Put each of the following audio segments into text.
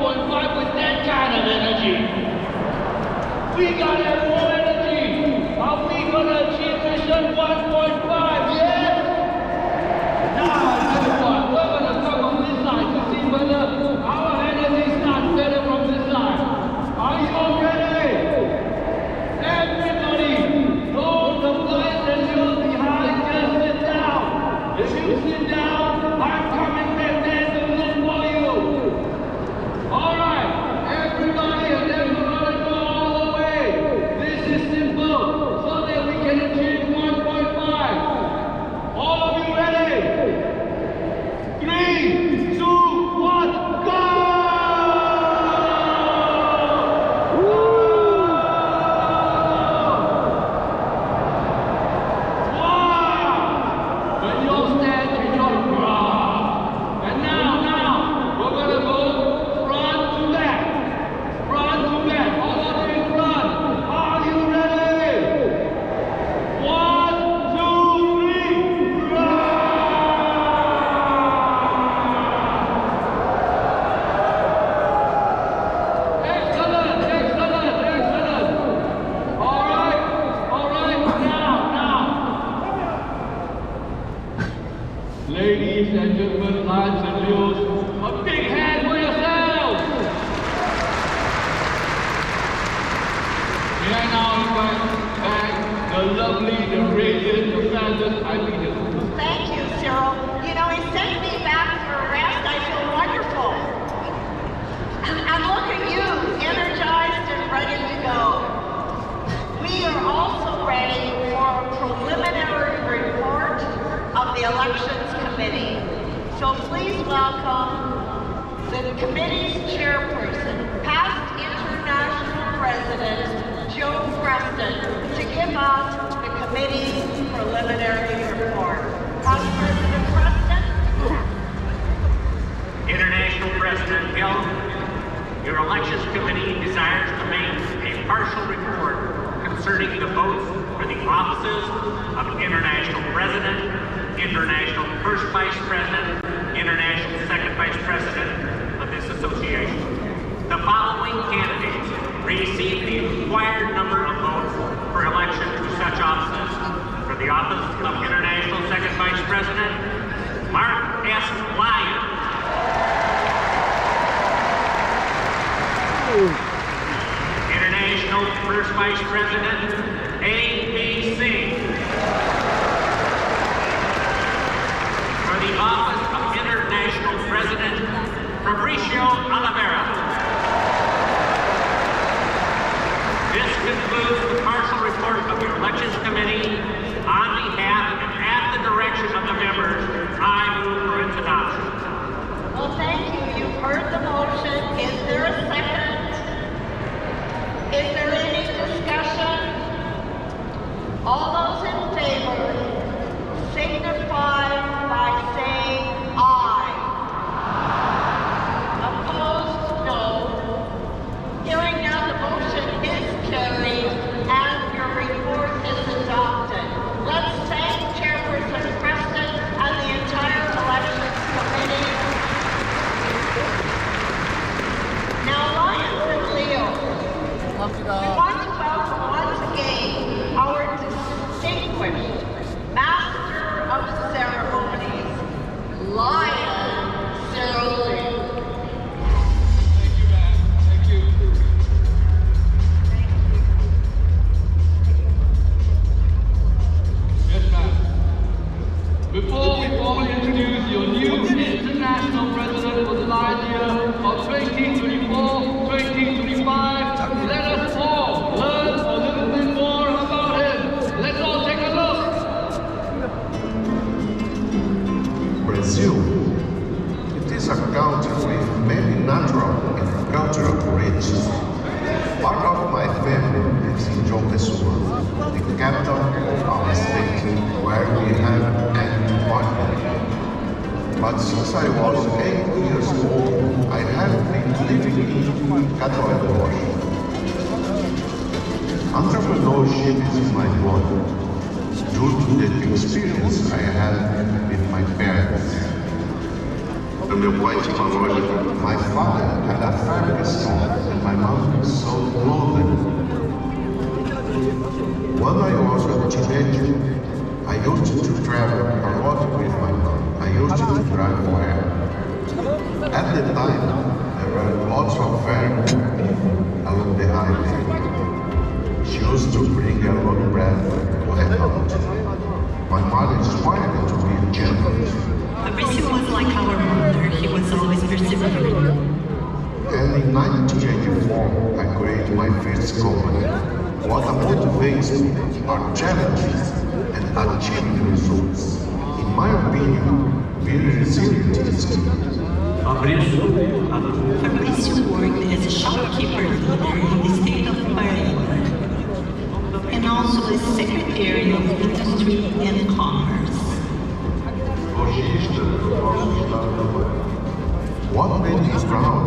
1.5 with that kind of energy. We gotta more energy. Are we gonna achieve mission 1.5? Yes? Now, I tell you what, we're gonna come on this side to see whether our energy starts better from this side. Are you all ready? Everybody, those of guys and you behind, just sit down. If you sit down, I'm coming back there to look for you. All right, everybody, and then we're gonna go all the way. This is simple, so that we can achieve 1.5. All of you ready? 3, 2, 1, go! Ladies and gentlemen, lads and mules, a big hand for yourselves! May I now invite back the lovely, the radiant, the fabulous Eileen. Thank you, Cyril. You know, he sent me back for a rest. I feel wonderful. And look at you, energized and ready to go. We are also ready for a preliminary report of the Elections Committee. So please welcome the committee's chairperson, past international president, Joe Preston, to give us the committee's preliminary report. Past President Preston. International President Hill, your Elections Committee desires to make a partial report concerning the votes for the offices of International President, International First Vice President, International Second Vice President of this association. The following candidates received the required number of votes for election to such offices. For the office of International Second Vice President, Mark S. Lyon. International First Vice President, A.B. Singh. For the office of International President, Fabricio Oliveira. This concludes the partial report of your Elections Committee. On behalf and at the direction of the members, I move for its adoption. Well, thank you. You've heard the motion. Is there a second? Is there any discussion? All those in favor signify by saying aye. Opposed, no. Hearing now, the motion is carried and your report is adopted. Let's thank Chairperson Preston and the entire Elections Committee. Now, Lions and Leo, we want to welcome once again our distinguished Master of Ceremonies, Lion Cyril Lee. Thank you, ma'am. Thank you. Yes, ma'am. Before we formally introduce your new international president for the last year of 2024-2025, let us all learn a little bit more about him. Let's all take a look. Brazil. It is a country with many natural and cultural riches. Part of my family is in João Pessoa, the capital of our state, where we have an apartment. But since I was 8 years old, I have been living in Catoalho. Entrepreneurship is in my blood, due to the experience I had with my parents. No meu pai tinha uma loja. My father had a fabric store and my mom sold clothing. When I was a teenager, I used to travel a lot with my mom. I used to drive for her. At the time, there were lots of ferries along the highway. She used to bring a long bread to head out. My mother inspired me to be a journalist. Fabrizio was like our mother. He was always persevering. And in 1984, I created my first company. What motivates me are challenges and achieving results. In my opinion, being resilient is key. Fabrizio worked as a shopkeeper leader in the state of Paraíba and also as Secretary of Industry and Commerce. What made me proud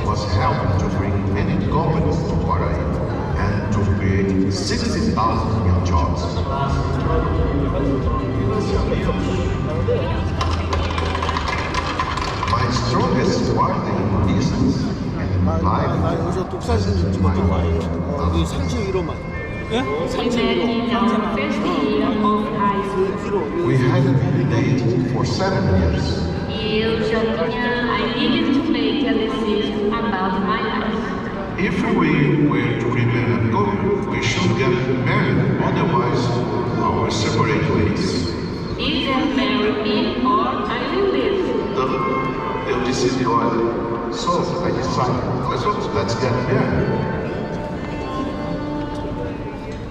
was helping to bring many companies to Paraíba and to create 60,000 new jobs. My strongest part in business and life 여기서 독사진 좀 is my 찍었던 거 wife. 아니에요? 여기 상시 1호만. 예? 상시 1호. We had been dating for 7 years. I needed to make a decision about my life. If we were to remain a couple, we should get married, otherwise our separate ways. Either marry me or I will leave. Então, eu decidi, olha, so I decided, let's get married.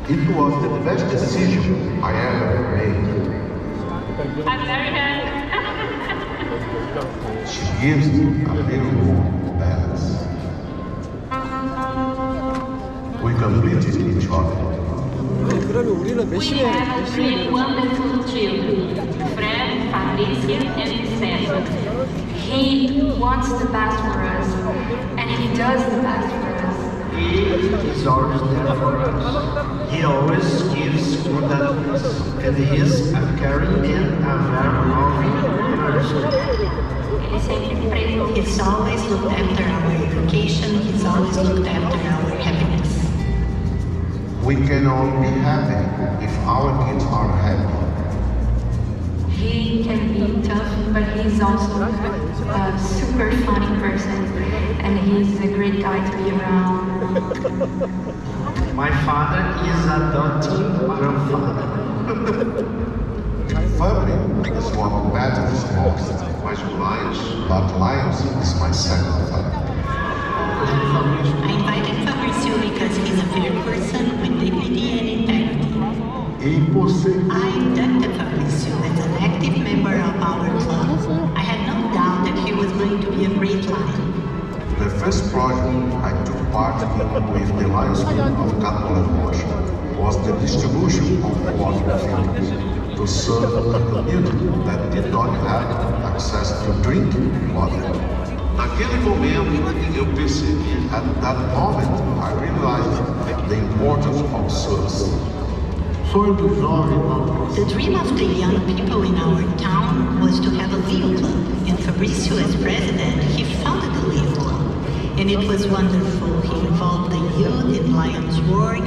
It was the best decision I ever made. I'm very happy. She gives me a little more balance. We completed each other. 그러면 우리는 몇 We 시에 have three wonderful children, Fred, Fabrizio, and Cesar. He wants the best for us, and he does the best for us. He is always there for us. He always gives good advice, and he is a caring and a very loving person. Ele sempre prezou. He's always looked after our education. He's always looked after our happiness. We can all be happy if our kids are happy. He can be tough, but he's also a super funny person, and he's a great guy to be around. My father is a doting grandfather. Family is what matters most. But Lions is my second family. I invited Fabrizio because he's a fair person with dignity and integrity. E por ser I inducted Fabrizio as an active member of our club. I had no doubt that he was going to be a great lion. the first project I took part in with the Lions Group of Catholic Rocha was the distribution of water filters to serve a community that did not have access to drinking water. Naquele momento, eu percebi, at that moment, I realized the importance of service. The dream of the young people in our town was to have a Leo Club, and Fabrizio, as president, he founded the Leo Club. And it was wonderful. He involved the youth in Lions' work,